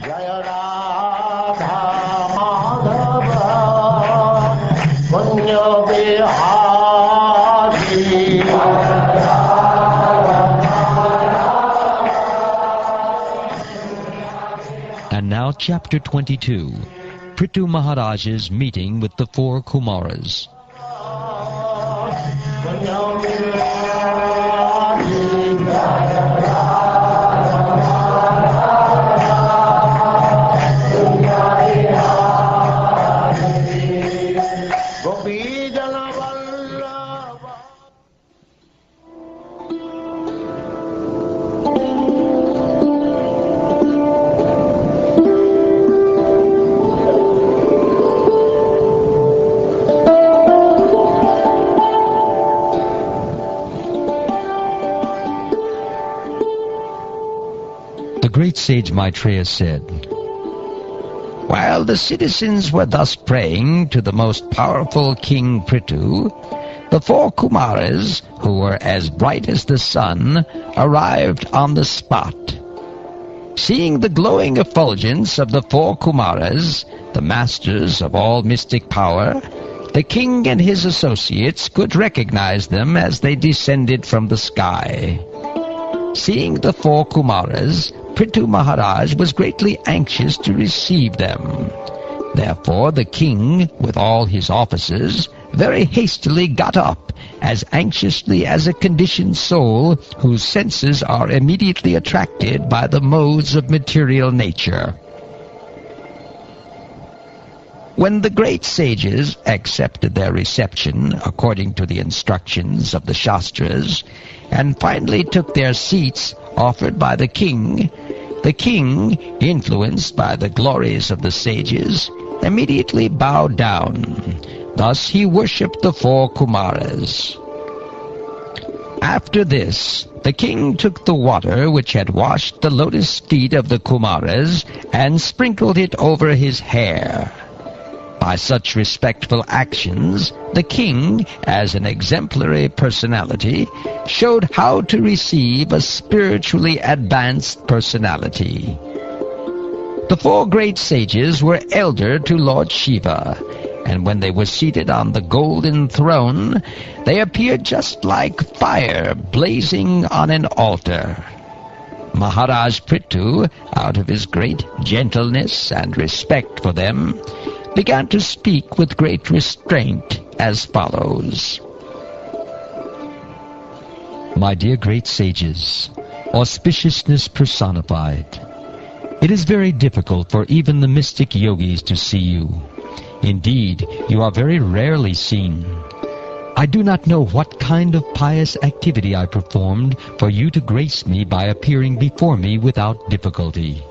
Jaya Radha Madhava Punya Vihari. And now chapter 22, Pritu Maharaja's meeting with the four Kumaras. The great sage Maitreya said, "While the citizens were thus praying to the most powerful King Pritu, the four Kumaras, who were as bright as the sun, arrived on the spot. Seeing the glowing effulgence of the four Kumaras, the masters of all mystic power, the king and his associates could recognize them as they descended from the sky. Seeing the four Kumaras, Prthu Maharaj was greatly anxious to receive them. Therefore the king, with all his officers, very hastily got up, as anxiously as a conditioned soul whose senses are immediately attracted by the modes of material nature. When the great sages accepted their reception according to the instructions of the Shastras, and finally took their seats offered by the king, influenced by the glories of the sages, immediately bowed down. Thus he worshipped the four Kumaras. After this, the king took the water which had washed the lotus feet of the Kumaras and sprinkled it over his hair. By such respectful actions, the king, as an exemplary personality, showed how to receive a spiritually advanced personality. The four great sages were elder to Lord Shiva, and when they were seated on the golden throne, they appeared just like fire blazing on an altar. Maharaj Pritu, out of his great gentleness and respect for them, began to speak with great restraint as follows. My dear great sages, auspiciousness personified, it is very difficult for even the mystic yogis to see you. Indeed, you are very rarely seen. I do not know what kind of pious activity I performed for you to grace me by appearing before me without difficulty.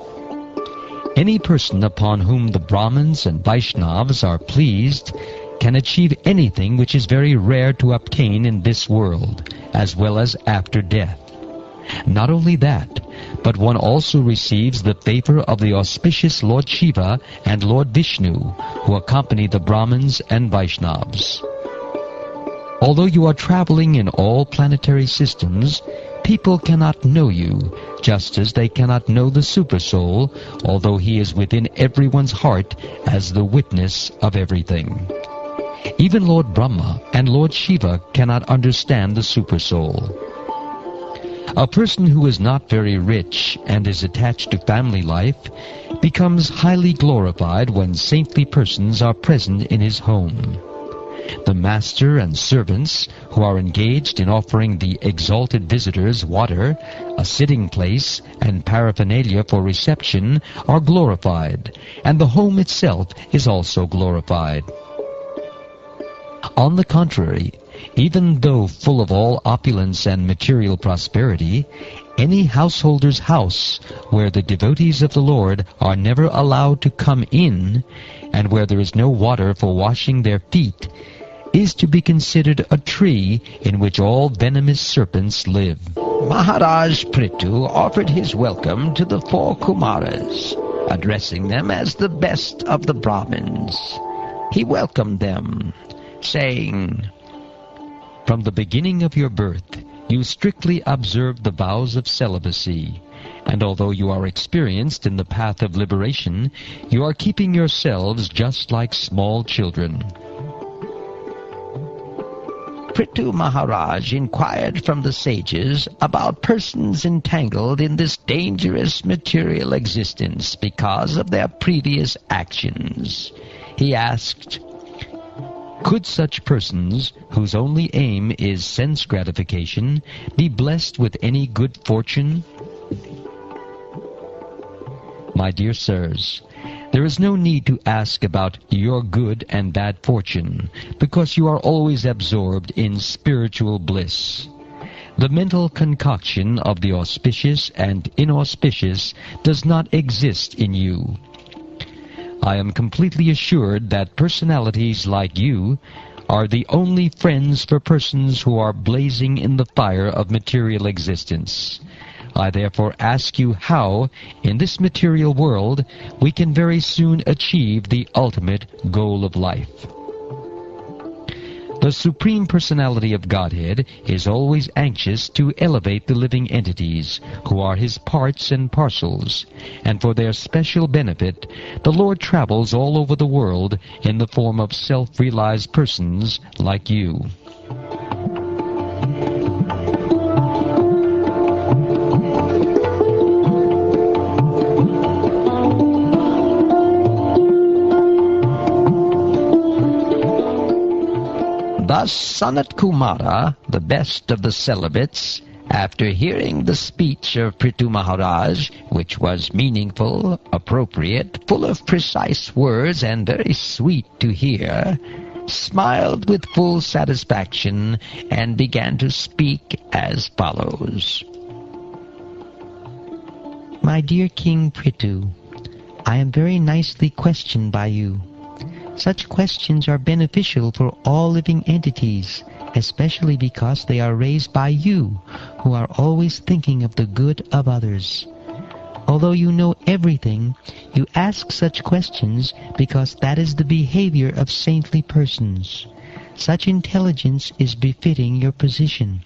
Any person upon whom the Brahmins and Vaishnavas are pleased can achieve anything which is very rare to obtain in this world, as well as after death. Not only that, but one also receives the favor of the auspicious Lord Shiva and Lord Vishnu, who accompany the Brahmins and Vaishnavas. Although you are traveling in all planetary systems, people cannot know you, just as they cannot know the Supersoul, although he is within everyone's heart as the witness of everything. Even Lord Brahma and Lord Shiva cannot understand the Supersoul. A person who is not very rich and is attached to family life becomes highly glorified when saintly persons are present in his home. The master and servants who are engaged in offering the exalted visitors water, a sitting place, and paraphernalia for reception are glorified, and the home itself is also glorified. On the contrary, even though full of all opulence and material prosperity, any householder's house where the devotees of the Lord are never allowed to come in, and where there is no water for washing their feet, is to be considered a tree in which all venomous serpents live. Maharaj Pritu offered his welcome to the four Kumaras, addressing them as the best of the Brahmins. He welcomed them, saying, "From the beginning of your birth, you strictly observed the vows of celibacy, And although you are experienced in the path of liberation, you are keeping yourselves just like small children. Pritu Maharaj inquired from the sages about persons entangled in this dangerous material existence because of their previous actions. He asked, Could such persons, whose only aim is sense gratification, be blessed with any good fortune? My dear sirs, there is no need to ask about your good and bad fortune, because you are always absorbed in spiritual bliss. The mental concoction of the auspicious and inauspicious does not exist in you. I am completely assured that personalities like you are the only friends for persons who are blazing in the fire of material existence. I therefore ask you how, in this material world, we can very soon achieve the ultimate goal of life. The Supreme Personality of Godhead is always anxious to elevate the living entities, who are His parts and parcels, and for their special benefit, the Lord travels all over the world in the form of self-realized persons like you. Thus Sanat Kumara, the best of the celibates, after hearing the speech of Prthu Maharaj, which was meaningful, appropriate, full of precise words and very sweet to hear, smiled with full satisfaction and began to speak as follows. My dear King Pritu, I am very nicely questioned by you. Such questions are beneficial for all living entities, especially because they are raised by you, who are always thinking of the good of others. Although you know everything, you ask such questions because that is the behavior of saintly persons. Such intelligence is befitting your position.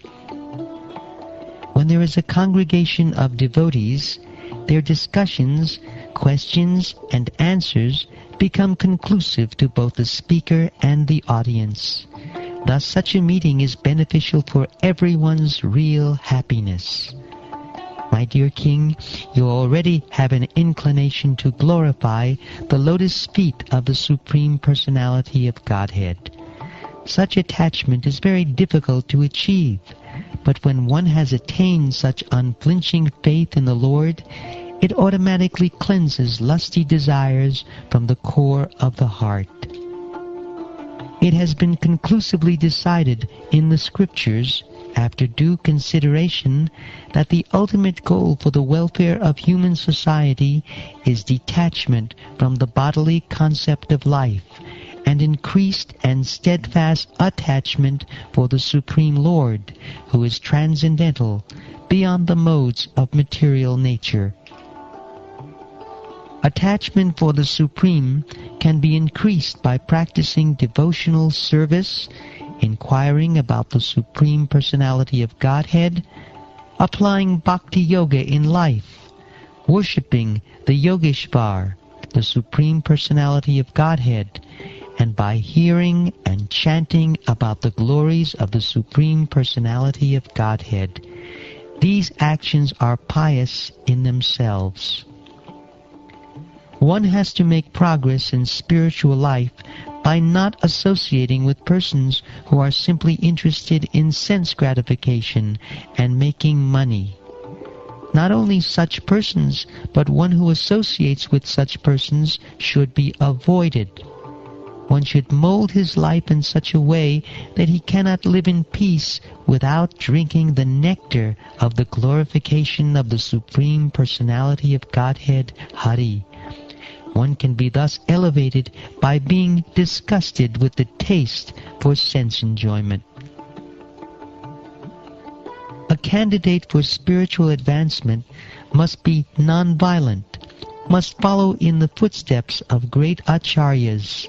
When there is a congregation of devotees, their discussions, questions, and answers become conclusive to both the speaker and the audience. Thus such a meeting is beneficial for everyone's real happiness. My dear King, you already have an inclination to glorify the lotus feet of the Supreme Personality of Godhead. Such attachment is very difficult to achieve, but when one has attained such unflinching faith in the Lord, it automatically cleanses lusty desires from the core of the heart. It has been conclusively decided in the Scriptures, after due consideration, that the ultimate goal for the welfare of human society is detachment from the bodily concept of life, and increased and steadfast attachment for the Supreme Lord, who is transcendental, beyond the modes of material nature. Attachment for the Supreme can be increased by practicing devotional service, inquiring about the Supreme Personality of Godhead, applying Bhakti Yoga in life, worshipping the Yogeshvar, the Supreme Personality of Godhead, and by hearing and chanting about the glories of the Supreme Personality of Godhead. These actions are pious in themselves. One has to make progress in spiritual life by not associating with persons who are simply interested in sense gratification and making money. Not only such persons, but one who associates with such persons should be avoided. One should mold his life in such a way that he cannot live in peace without drinking the nectar of the glorification of the Supreme Personality of Godhead, Hari. One can be thus elevated by being disgusted with the taste for sense enjoyment. A candidate for spiritual advancement must be non-violent, must follow in the footsteps of great acharyas,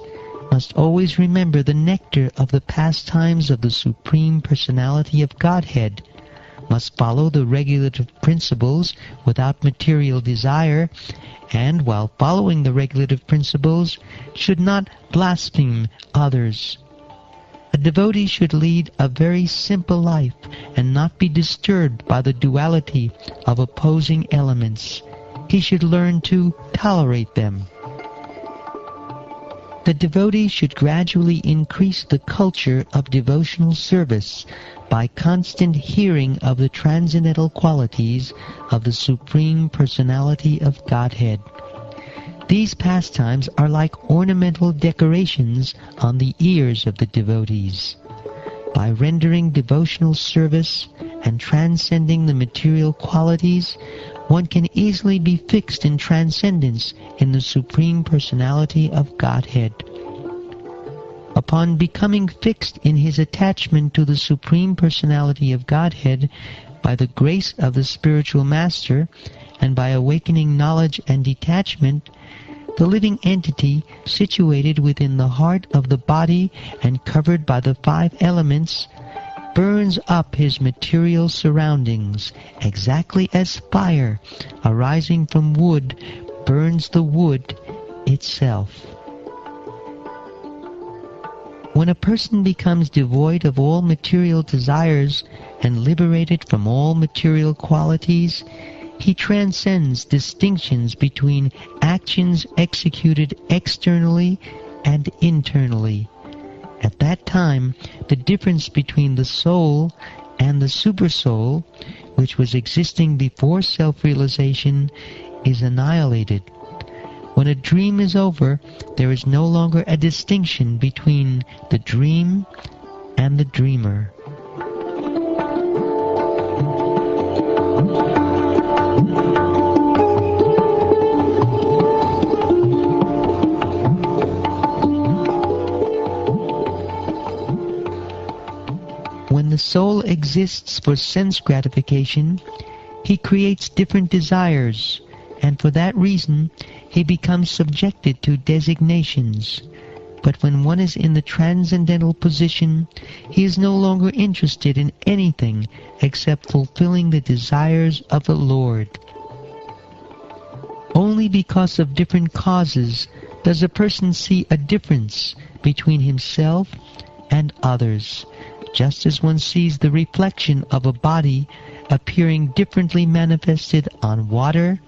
must always remember the nectar of the pastimes of the Supreme Personality of Godhead, must follow the regulative principles without material desire, and while following the regulative principles should not blaspheme others. A devotee should lead a very simple life and not be disturbed by the duality of opposing elements. He should learn to tolerate them. The devotee should gradually increase the culture of devotional service by constant hearing of the transcendental qualities of the Supreme Personality of Godhead. These pastimes are like ornamental decorations on the ears of the devotees. By rendering devotional service and transcending the material qualities, one can easily be fixed in transcendence in the Supreme Personality of Godhead. Upon becoming fixed in his attachment to the Supreme Personality of Godhead by the grace of the spiritual master and by awakening knowledge and detachment, the living entity situated within the heart of the body and covered by the 5 elements burns up his material surroundings, exactly as fire arising from wood burns the wood itself. When a person becomes devoid of all material desires and liberated from all material qualities, he transcends distinctions between actions executed externally and internally. At that time, the difference between the soul and the supersoul, which was existing before self-realization, is annihilated. When a dream is over, there is no longer a distinction between the dream and the dreamer. When the soul exists for sense gratification, he creates different desires, and for that reason he becomes subjected to designations. But when one is in the transcendental position, he is no longer interested in anything except fulfilling the desires of the Lord. Only because of different causes does a person see a difference between himself and others, just as one sees the reflection of a body appearing differently manifested on water,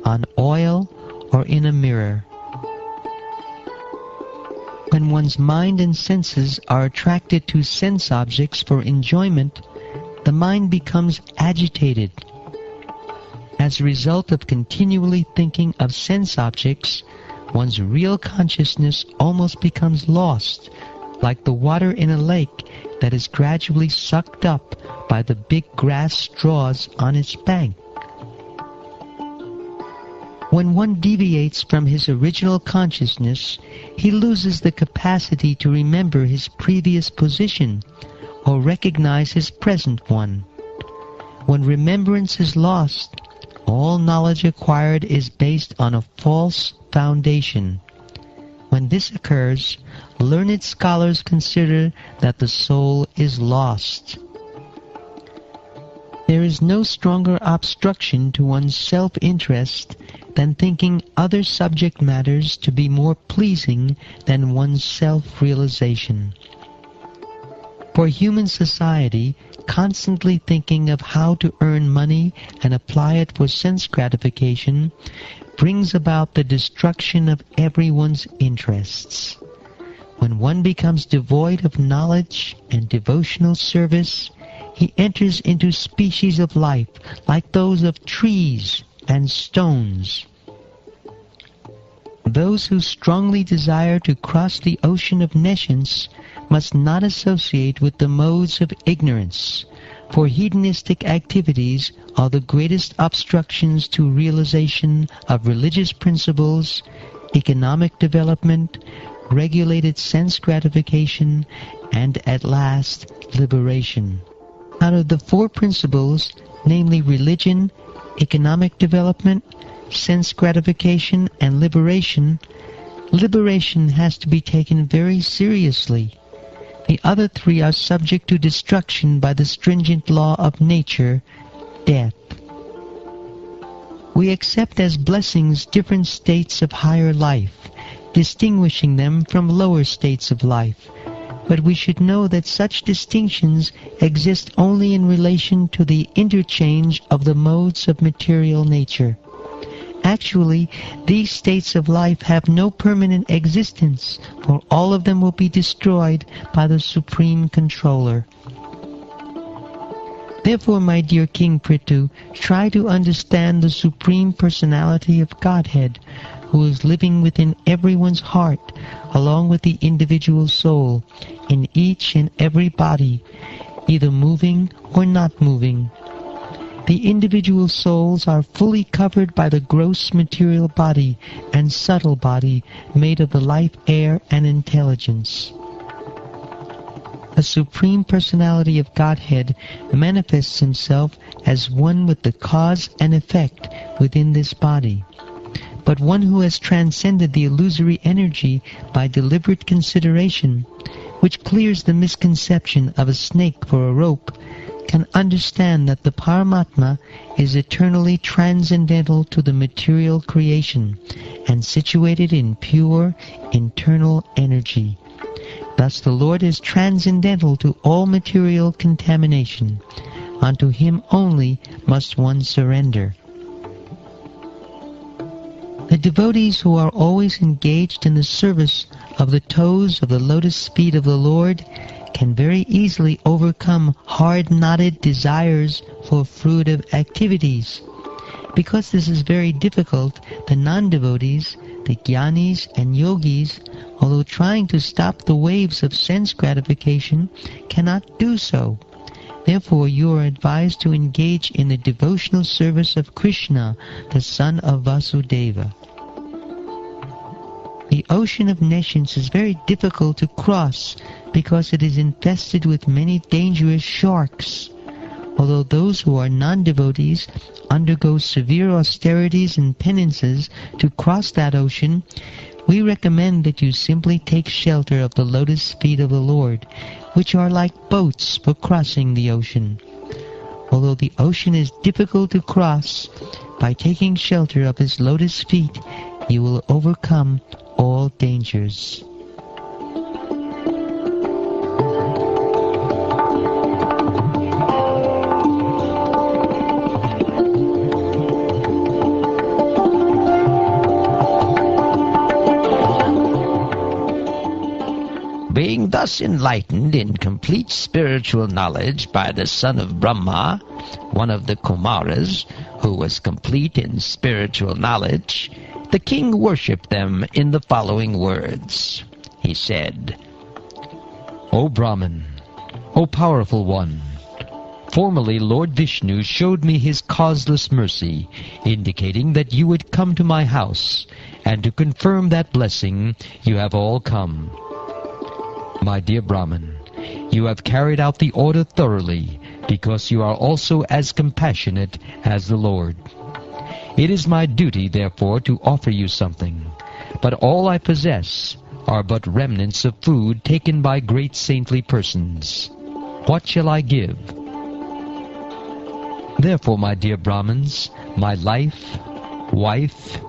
on oil, or in a mirror. When one's mind and senses are attracted to sense objects for enjoyment, the mind becomes agitated. As a result of continually thinking of sense objects, one's real consciousness almost becomes lost, like the water in a lake that is gradually sucked up by the big grass straws on its bank. When one deviates from his original consciousness, he loses the capacity to remember his previous position or recognize his present one. When remembrance is lost, all knowledge acquired is based on a false foundation. When this occurs, learned scholars consider that the soul is lost. There is no stronger obstruction to one's self-interest than thinking other subject matters to be more pleasing than one's self-realization. For human society, constantly thinking of how to earn money and apply it for sense gratification brings about the destruction of everyone's interests. When one becomes devoid of knowledge and devotional service, he enters into species of life like those of trees and stones. Those who strongly desire to cross the ocean of nescience must not associate with the modes of ignorance, for hedonistic activities are the greatest obstructions to realization of religious principles, economic development, regulated sense gratification, and at last, liberation. Out of the 4 principles, namely religion, economic development, sense gratification, and liberation, liberation has to be taken very seriously. The other three are subject to destruction by the stringent law of nature, death. We accept as blessings different states of higher life, distinguishing them from lower states of life. But we should know that such distinctions exist only in relation to the interchange of the modes of material nature. Actually, these states of life have no permanent existence, for all of them will be destroyed by the Supreme Controller. Therefore, my dear King Pritu, try to understand the Supreme Personality of Godhead, who is living within everyone's heart, along with the individual soul, in each and every body, either moving or not moving. The individual souls are fully covered by the gross material body and subtle body made of the life air and intelligence. The Supreme Personality of Godhead manifests himself as one with the cause and effect within this body. But one who has transcended the illusory energy by deliberate consideration, which clears the misconception of a snake for a rope, can understand that the Paramatma is eternally transcendental to the material creation and situated in pure internal energy. Thus the Lord is transcendental to all material contamination. Unto him only must one surrender. The devotees who are always engaged in the service of the toes of the lotus feet of the Lord can very easily overcome hard-knotted desires for fruitive activities. Because this is very difficult, the non-devotees, the jnanis and yogis, although trying to stop the waves of sense gratification, cannot do so. Therefore you are advised to engage in the devotional service of Krishna, the son of Vasudeva. The ocean of nescience is very difficult to cross because it is infested with many dangerous sharks. Although those who are non-devotees undergo severe austerities and penances to cross that ocean, we recommend that you simply take shelter of the lotus feet of the Lord, which are like boats for crossing the ocean. Although the ocean is difficult to cross, by taking shelter of his lotus feet, you will overcome all dangers. Being thus enlightened in complete spiritual knowledge by the son of Brahma, one of the Kumaras, who was complete in spiritual knowledge, the king worshipped them in the following words. He said, O Brahman, O powerful one, formerly Lord Vishnu showed me his causeless mercy, indicating that you would come to my house, and to confirm that blessing you have all come. My dear Brahman, you have carried out the order thoroughly, because you are also as compassionate as the Lord. It is my duty, therefore, to offer you something, but all I possess are but remnants of food taken by great saintly persons. What shall I give? Therefore, my dear Brahmins, my life, wife,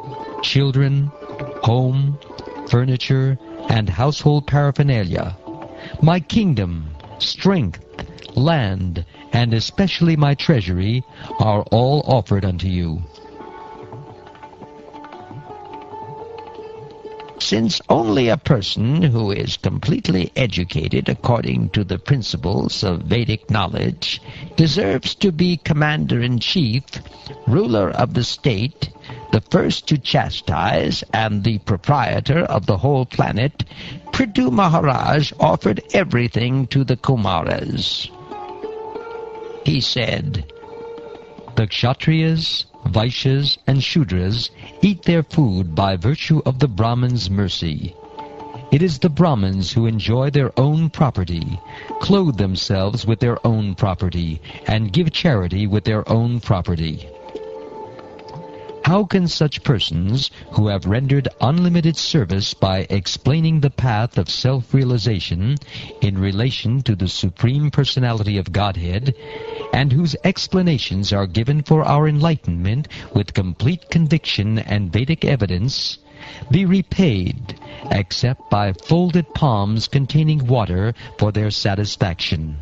children, home, furniture, and household paraphernalia, my kingdom, strength, land, and especially my treasury, are all offered unto you. Since only a person who is completely educated according to the principles of Vedic knowledge deserves to be commander-in-chief, ruler of the state, the first to chastise, and the proprietor of the whole planet, Prthu Maharaj offered everything to the Kumaras. He said, The Kshatriyas, Vaishyas, and Shudras eat their food by virtue of the Brahmins' mercy. It is the Brahmins who enjoy their own property, clothe themselves with their own property, and give charity with their own property. How can such persons, who have rendered unlimited service by explaining the path of self-realization in relation to the Supreme Personality of Godhead, and whose explanations are given for our enlightenment with complete conviction and Vedic evidence, be repaid except by folded palms containing water for their satisfaction?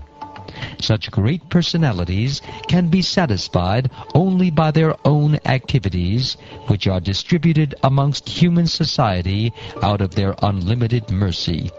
Such great personalities can be satisfied only by their own activities, which are distributed amongst human society out of their unlimited mercy.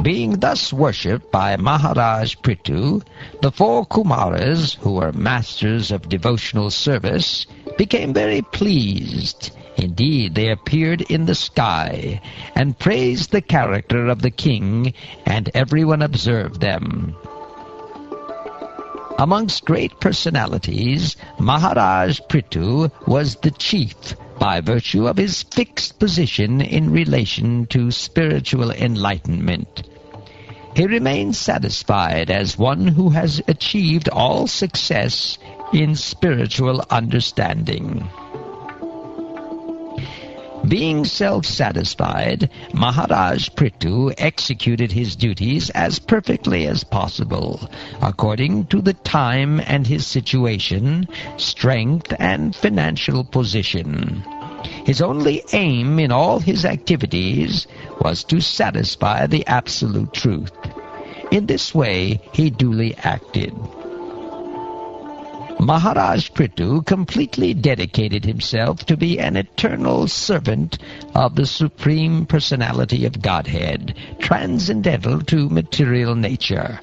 Being thus worshipped by Maharaj Pritu, the 4 Kumaras, who were masters of devotional service, became very pleased. Indeed, they appeared in the sky and praised the character of the king, and everyone observed them. Amongst great personalities, Maharaj Pritu was the chief, by virtue of his fixed position in relation to spiritual enlightenment. He remains satisfied as one who has achieved all success in spiritual understanding. Being self-satisfied, Maharaj Pritu executed his duties as perfectly as possible, according to the time and his situation, strength and financial position. His only aim in all his activities was to satisfy the absolute truth. In this way, he duly acted. Maharaj Pritu completely dedicated himself to be an eternal servant of the Supreme Personality of Godhead, transcendental to material nature.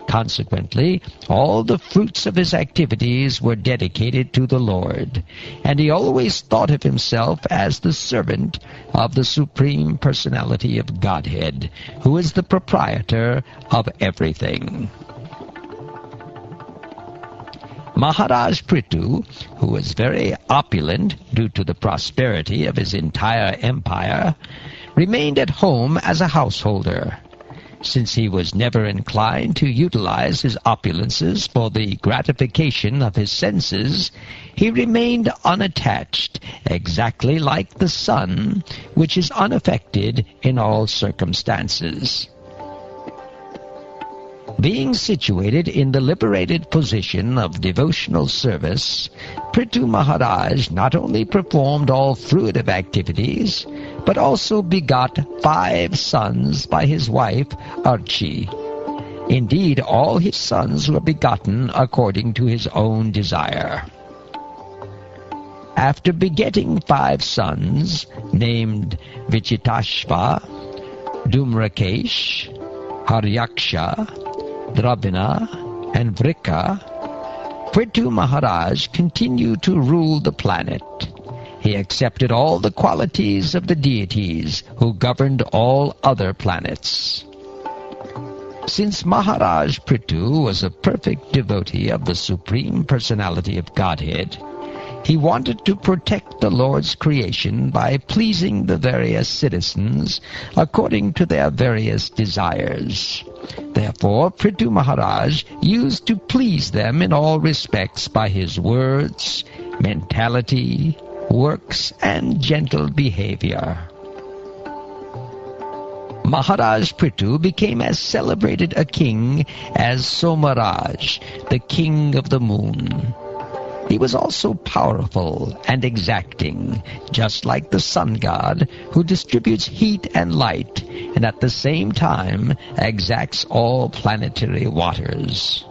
Consequently, all the fruits of his activities were dedicated to the Lord, and he always thought of himself as the servant of the Supreme Personality of Godhead, who is the proprietor of everything. Maharaj Pritu, who was very opulent due to the prosperity of his entire empire, remained at home as a householder. Since he was never inclined to utilize his opulences for the gratification of his senses, he remained unattached, exactly like the sun, which is unaffected in all circumstances. Being situated in the liberated position of devotional service, Prthu Maharaj not only performed all fruitive activities, but also begot 5 sons by his wife Archi. Indeed, all his sons were begotten according to his own desire. After begetting 5 sons, named Vichitashva, Dhumrakesh, Haryaksha, Dravina, and Vrika, Prthu Maharaj continued to rule the planet. He accepted all the qualities of the deities who governed all other planets. Since Maharaj Pritu was a perfect devotee of the Supreme Personality of Godhead, he wanted to protect the Lord's creation by pleasing the various citizens according to their various desires. Therefore, Prthu Maharaj used to please them in all respects by his words, mentality, works, and gentle behavior. Maharaj Pritu became as celebrated a king as Somaraj, the king of the moon. He was also powerful and exacting, just like the sun god, who distributes heat and light, and at the same time exacts all planetary waters.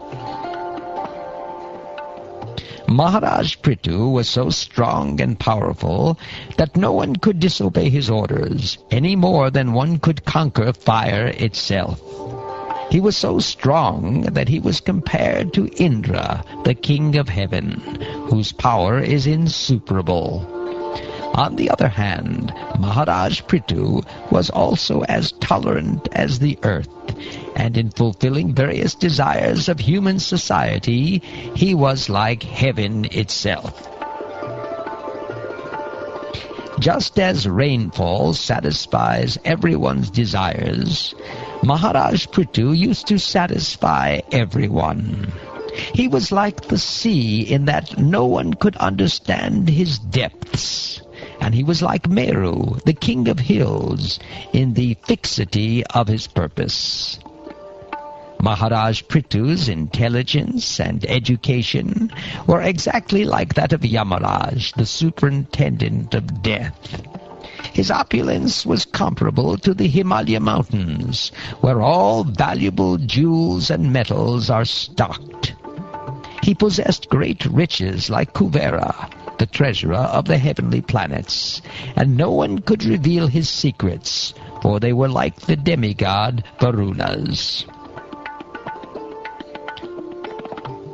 Maharaj Pritu was so strong and powerful that no one could disobey his orders, any more than one could conquer fire itself. He was so strong that he was compared to Indra, the king of heaven, whose power is insuperable. On the other hand, Maharaj Pritu was also as tolerant as the earth, and in fulfilling various desires of human society, he was like heaven itself. Just as rainfall satisfies everyone's desires, Maharaj Pritu used to satisfy everyone. He was like the sea in that no one could understand his depths. And he was like Meru, the king of hills, in the fixity of his purpose. Maharaj Pritu's intelligence and education were exactly like that of Yamaraj, the superintendent of death. His opulence was comparable to the Himalaya mountains, where all valuable jewels and metals are stocked. He possessed great riches like Kuvera, the treasurer of the heavenly planets, and no one could reveal his secrets, for they were like the demigod Varunas.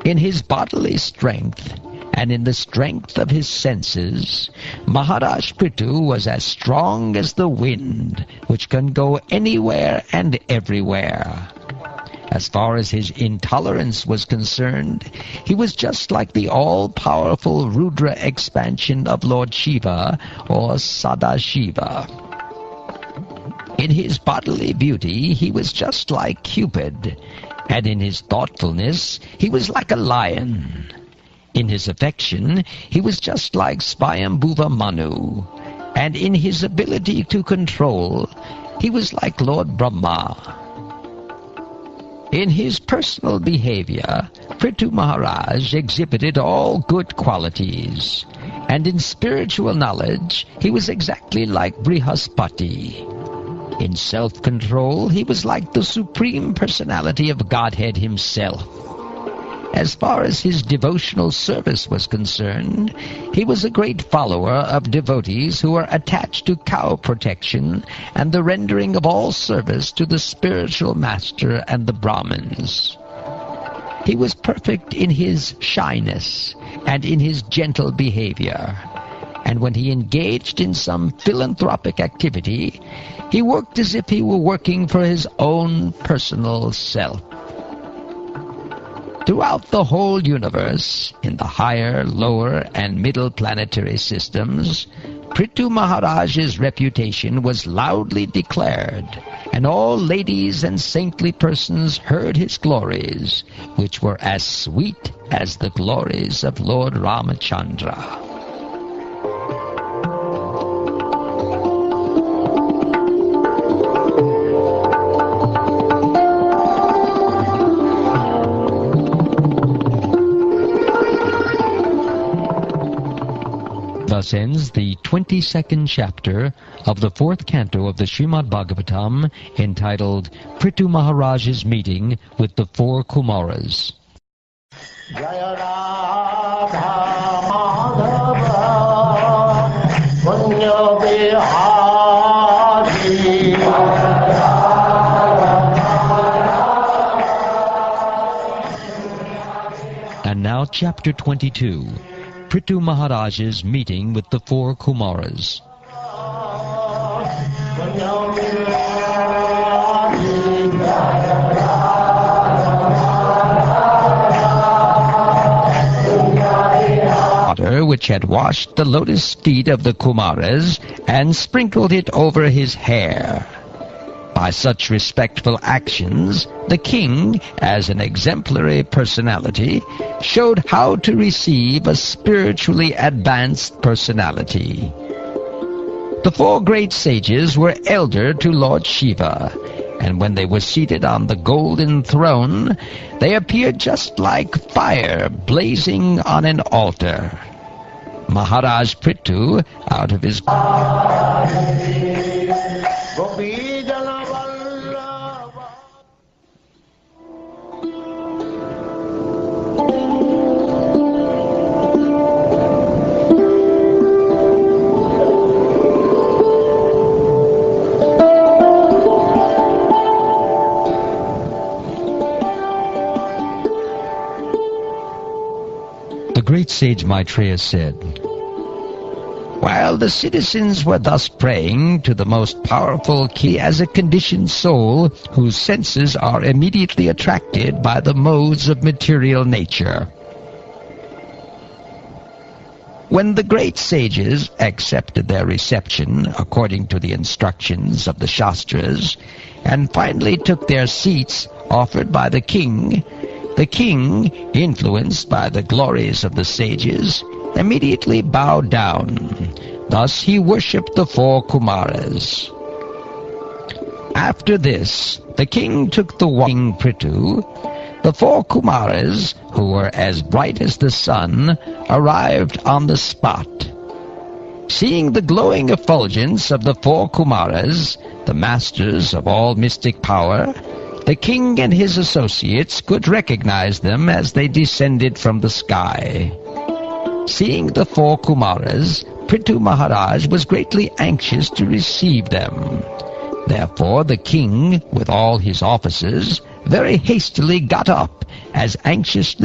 In his bodily strength, and in the strength of his senses, Maharaj Pritu was as strong as the wind, which can go anywhere and everywhere. As far as his intolerance was concerned, he was just like the all-powerful Rudra expansion of Lord Shiva or Sadashiva. In his bodily beauty, he was just like Cupid, and in his thoughtfulness, he was like a lion. In his affection, he was just like Swayambhuva Manu, and in his ability to control, he was like Lord Brahma. In his personal behavior, Prthu Maharaj exhibited all good qualities, and in spiritual knowledge, he was exactly like Brihaspati. In self-control, he was like the Supreme Personality of Godhead himself. As far as his devotional service was concerned, he was a great follower of devotees who were attached to cow protection and the rendering of all service to the spiritual master and the Brahmins. He was perfect in his shyness and in his gentle behavior, and when he engaged in some philanthropic activity, he worked as if he were working for his own personal self. Throughout the whole universe, in the higher, lower, and middle planetary systems, Prthu Maharaj's reputation was loudly declared, and all ladies and saintly persons heard his glories, which were as sweet as the glories of Lord Ramachandra. Thus ends the 22nd chapter of the 4th canto of the Srimad Bhagavatam, entitled Pritu Maharaj's Meeting with the Four Kumaras. Jaya Radha Madhava Punya Vihari. And now chapter 22. Pritu Maharaj's meeting with the four Kumaras. Water which had washed the lotus feet of the Kumaras and sprinkled it over his hair. By such respectful actions, the king, as an exemplary personality, showed how to receive a spiritually advanced personality. The four great sages were elder to Lord Shiva, and when they were seated on the golden throne, they appeared just like fire blazing on an altar. Maharaj Pritu, out of his The great sage Maitreya said, "While the citizens were thus praying to the most powerful key as a conditioned soul whose senses are immediately attracted by the modes of material nature, When the great sages accepted their reception according to the instructions of the Shastras, and finally took their seats offered by the king, influenced by the glories of the sages, immediately bowed down. Thus he worshipped the 4 Kumaras. After this, the king took the King Pritu. The 4 Kumaras, who were as bright as the sun, arrived on the spot. Seeing the glowing effulgence of the 4 Kumaras, the masters of all mystic power, the king and his associates could recognize them as they descended from the sky. Seeing the 4 Kumaras, Pritu Maharaj was greatly anxious to receive them. Therefore the king, with all his officers, very hastily got up, as anxiously